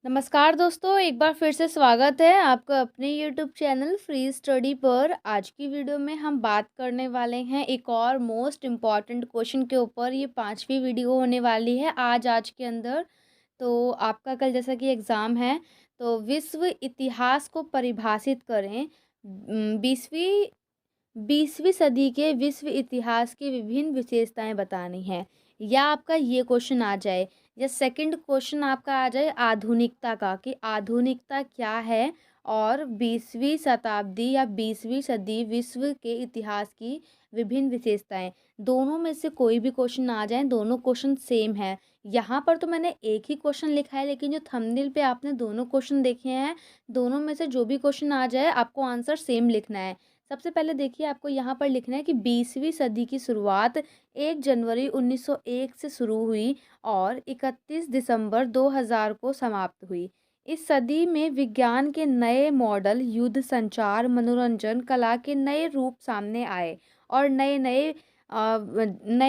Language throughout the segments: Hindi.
नमस्कार दोस्तों, एक बार फिर से स्वागत है आपका अपने यूट्यूब चैनल फ्री स्टडी पर। आज की वीडियो में हम बात करने वाले हैं एक और मोस्ट इम्पॉर्टेंट क्वेश्चन के ऊपर। ये 5वीं वीडियो होने वाली है आज के अंदर। तो आपका कल जैसा कि एग्ज़ाम है, तो विश्व इतिहास को परिभाषित करें। 20वीं 20वीं सदी के विश्व इतिहास की विभिन्न विशेषताएं बतानी है, या आपका ये क्वेश्चन आ जाए, या सेकंड क्वेश्चन आपका आ जाए आधुनिकता का, कि आधुनिकता क्या है, और 20वीं शताब्दी या 20वीं सदी विश्व के इतिहास की विभिन्न विशेषताएं। दोनों में से कोई भी क्वेश्चन आ जाए, दोनों क्वेश्चन सेम है। यहाँ पर तो मैंने एक ही क्वेश्चन लिखा है, लेकिन जो थंबनेल पे आपने दोनों क्वेश्चन देखे हैं, दोनों में से जो भी क्वेश्चन आ जाए आपको आंसर सेम लिखना है। सबसे पहले देखिए, आपको यहाँ पर लिखना है कि 20वीं सदी की शुरुआत 1 जनवरी 1901 से शुरू हुई और 31 दिसंबर 2000 को समाप्त हुई। इस सदी में विज्ञान के नए मॉडल, युद्ध, संचार, मनोरंजन, कला के नए रूप सामने आए, और नए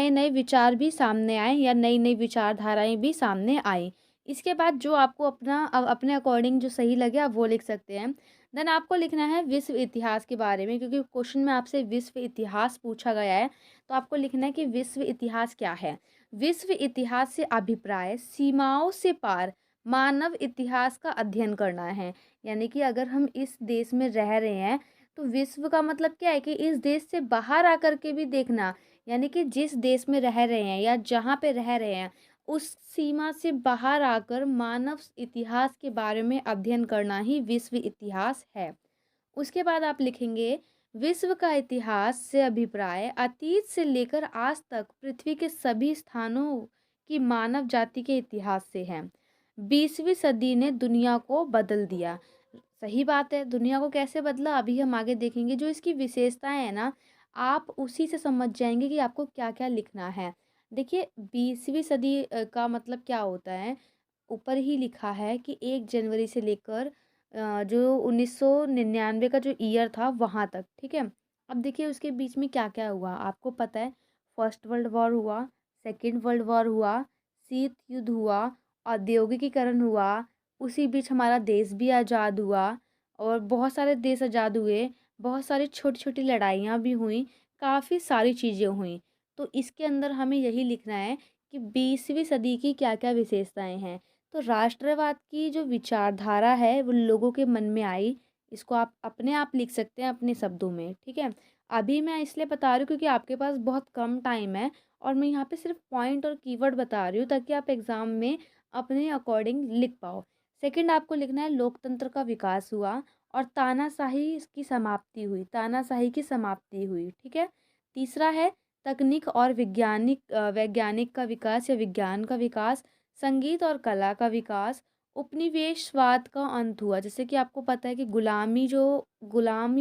नए विचार भी सामने आए, या नई नई विचारधाराएं भी सामने आई। इसके बाद जो आपको अपने अकॉर्डिंग जो सही लगे आप वो लिख सकते हैं। देन आपको लिखना है विश्व इतिहास के बारे में, क्योंकि क्वेश्चन में आपसे विश्व इतिहास पूछा गया है। तो आपको लिखना है कि विश्व इतिहास क्या है। विश्व इतिहास से अभिप्राय सीमाओं से पार मानव इतिहास का अध्ययन करना है। यानी कि अगर हम इस देश में रह रहे हैं, तो विश्व का मतलब क्या है कि इस देश से बाहर आकर के भी देखना। यानी कि जिस देश में रह रहे हैं या जहाँ पे रह रहे हैं, उस सीमा से बाहर आकर मानव इतिहास के बारे में अध्ययन करना ही विश्व इतिहास है। उसके बाद आप लिखेंगे विश्व का इतिहास से अभिप्राय अतीत से लेकर आज तक पृथ्वी के सभी स्थानों की मानव जाति के इतिहास से है। 20वीं सदी ने दुनिया को बदल दिया। सही बात है, दुनिया को कैसे बदला अभी हम आगे देखेंगे। जो इसकी विशेषताएं हैं ना, आप उसी से समझ जाएंगे कि आपको क्या क्या लिखना है। देखिए, 20वीं सदी का मतलब क्या होता है, ऊपर ही लिखा है कि 1 जनवरी से लेकर जो 1999 का जो ईयर था वहाँ तक, ठीक है। अब देखिए उसके बीच में क्या क्या हुआ आपको पता है। फर्स्ट वर्ल्ड वॉर हुआ, सेकेंड वर्ल्ड वॉर हुआ, शीत युद्ध हुआ, औद्योगिकीकरण हुआ, उसी बीच हमारा देश भी आज़ाद हुआ, और बहुत सारे देश आज़ाद हुए, बहुत सारी छोटी छोटी लड़ाइयाँ भी हुई, काफ़ी सारी चीज़ें हुई। तो इसके अंदर हमें यही लिखना है कि 20वीं सदी की क्या क्या विशेषताएं हैं। तो राष्ट्रवाद की जो विचारधारा है वो लोगों के मन में आई। इसको आप अपने आप लिख सकते हैं अपने शब्दों में, ठीक है। अभी मैं इसलिए बता रही हूँ क्योंकि आपके पास बहुत कम टाइम है, और मैं यहाँ पे सिर्फ पॉइंट और कीवर्ड बता रही हूँ ताकि आप एग्ज़ाम में अपने अकॉर्डिंग लिख पाओ। सेकंड आपको लिखना है लोकतंत्र का विकास हुआ और तानाशाही की समाप्ति हुई, तानाशाही की समाप्ति हुई, ठीक है। तीसरा है तकनीक और वैज्ञानिक का विकास या विज्ञान का विकास, संगीत और कला का विकास, उपनिवेशवाद का अंत हुआ। जैसे कि आपको पता है कि गुलामी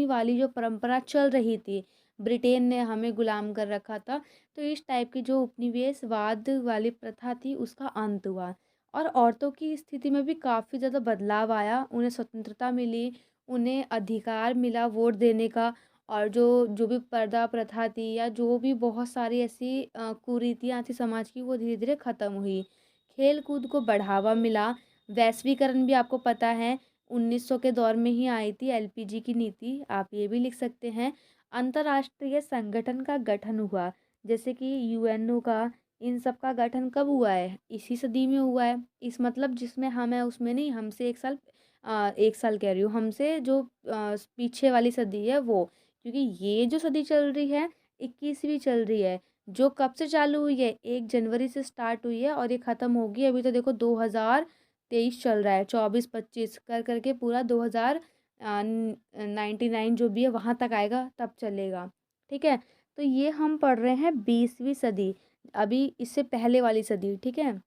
वाली जो परंपरा चल रही थी, ब्रिटेन ने हमें गुलाम कर रखा था, तो इस टाइप की जो उपनिवेशवाद वाली प्रथा थी उसका अंत हुआ। और औरतों की स्थिति में भी काफ़ी ज़्यादा बदलाव आया, उन्हें स्वतंत्रता मिली, उन्हें अधिकार मिला वोट देने का। और जो जो भी पर्दा प्रथा थी या जो भी बहुत सारी ऐसी कुरीतियाँ थी समाज की, वो धीरे धीरे ख़त्म हुई। खेल कूद को बढ़ावा मिला। वैश्वीकरण भी आपको पता है 1900 के दौर में ही आई थी, एलपीजी की नीति, आप ये भी लिख सकते हैं। अंतर्राष्ट्रीय संगठन का गठन हुआ, जैसे कि यूएनओ का, इन सब का गठन कब हुआ है, इसी सदी में हुआ है। इस मतलब जिसमें हम हैं उसमें नहीं, हमसे एक साल कह रही हूँ, हमसे जो पीछे वाली सदी है वो। क्योंकि ये जो सदी चल रही है 21वीं चल रही है, जो कब से चालू हुई है 1 जनवरी से स्टार्ट हुई है, और ये ख़त्म होगी अभी तो देखो 2023 चल रहा है, 24-25 कर करके पूरा 2099 जो भी है वहाँ तक आएगा, तब चलेगा, ठीक है। तो ये हम पढ़ रहे हैं 20वीं सदी, अभी इससे पहले वाली सदी, ठीक है।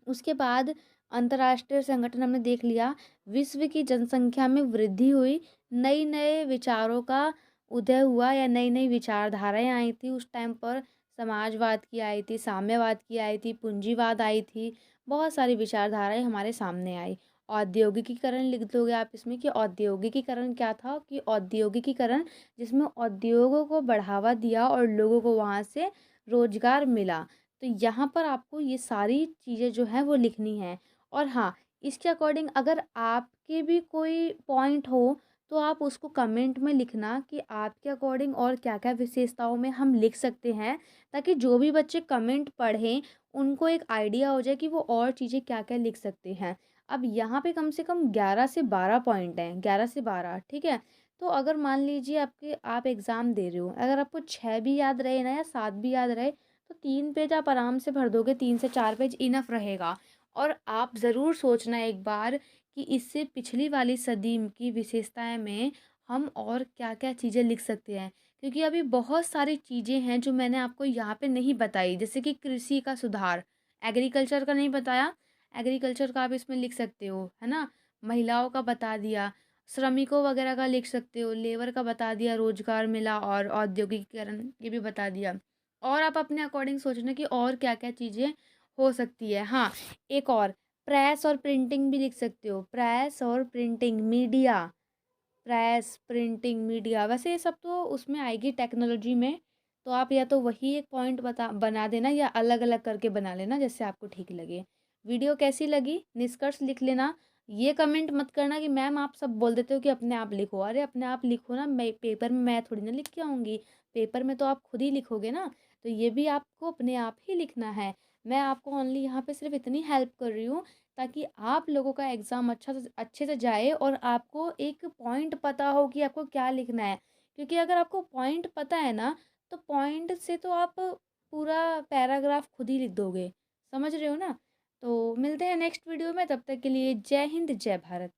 उसके बाद अंतर्राष्ट्रीय संगठन हमने देख लिया। विश्व की जनसंख्या में वृद्धि हुई, नई नए विचारों का उदय हुआ, या नई नई विचारधाराएं आई थी उस टाइम पर। समाजवाद की आई थी, साम्यवाद की आई थी, पूंजीवाद आई थी, बहुत सारी विचारधाराएं हमारे सामने आई। औद्योगिकीकरण लिख दोगे आप इसमें, कि औद्योगिकीकरण क्या था, कि औद्योगिकीकरण जिसमें उद्योगों को बढ़ावा दिया और लोगों को वहाँ से रोजगार मिला। तो यहाँ पर आपको ये सारी चीज़ें जो हैं वो लिखनी है। और हाँ, इसके अकॉर्डिंग अगर आपके भी कोई पॉइंट हो, तो आप उसको कमेंट में लिखना कि आपके अकॉर्डिंग और क्या-क्या विशेषताओं में हम लिख सकते हैं, ताकि जो भी बच्चे कमेंट पढ़ें, उनको एक आइडिया हो जाए कि वो और चीज़ें क्या-क्या लिख सकते हैं। अब यहाँ पे कम से कम 11 से 12 पॉइंट हैं, 11 से 12, ठीक है? तो अगर मान लीजिए आप एग्ज़ाम दे रहे हो, अगर आपको 6 भी याद रहे ना या 7 भी याद रहे, तो 3 पेज आप आराम से भर दोगे, 3 से 4 पेज इनफ रहेगा। और आप ज़रूर सोचना एक बार कि इससे पिछली वाली सदी की विशेषताएँ में हम और क्या-क्या चीज़ें लिख सकते हैं। क्योंकि अभी बहुत सारी चीज़ें हैं जो मैंने आपको यहाँ पे नहीं बताई, जैसे कि कृषि का सुधार, एग्रीकल्चर का नहीं बताया, एग्रीकल्चर का आप इसमें लिख सकते हो, है ना? महिलाओं का बता दिया, श्रमिकों वगैरह का लिख सकते हो, लेबर का बता दिया, रोज़गार मिला और औद्योगिकीकरण ये भी बता दिया। और आप अपने अकॉर्डिंग सोचना कि और क्या-क्या चीज़ें हो सकती है। हाँ, एक और प्रेस और प्रिंटिंग भी लिख सकते हो, प्रेस और printing, media, press, printing, media, वैसे ये सब तो उसमें आएगी टेक्नोलॉजी में, तो आप या तो वही एक पॉइंट बना देना या अलग-अलग करके बना लेना जैसे आपको ठीक लगे। वीडियो कैसी लगी? निष्कर्ष लिख लेना। ये कमेंट मत करना कि मैम आप सब बोल देते हो कि अपने आप लिखो। अरे अपने आप लिखो ना, मैं पेपर में मैं थोड़ी ना लिख के आऊँगी, पेपर में तो आप खुद ही लिखोगे ना, तो ये भी आपको अपने आप ही लिखना है। मैं आपको ओनली यहाँ पे सिर्फ़ इतनी हेल्प कर रही हूँ ताकि आप लोगों का एग्ज़ाम अच्छे से जाए और आपको एक पॉइंट पता हो कि आपको क्या लिखना है। क्योंकि अगर आपको पॉइंट पता है ना, तो पॉइंट से तो आप पूरा पैराग्राफ खुद ही लिख दोगे। समझ रहे हो ना? तो मिलते हैं नेक्स्ट वीडियो में, तब तक के लिए जय हिंद, जय भारत।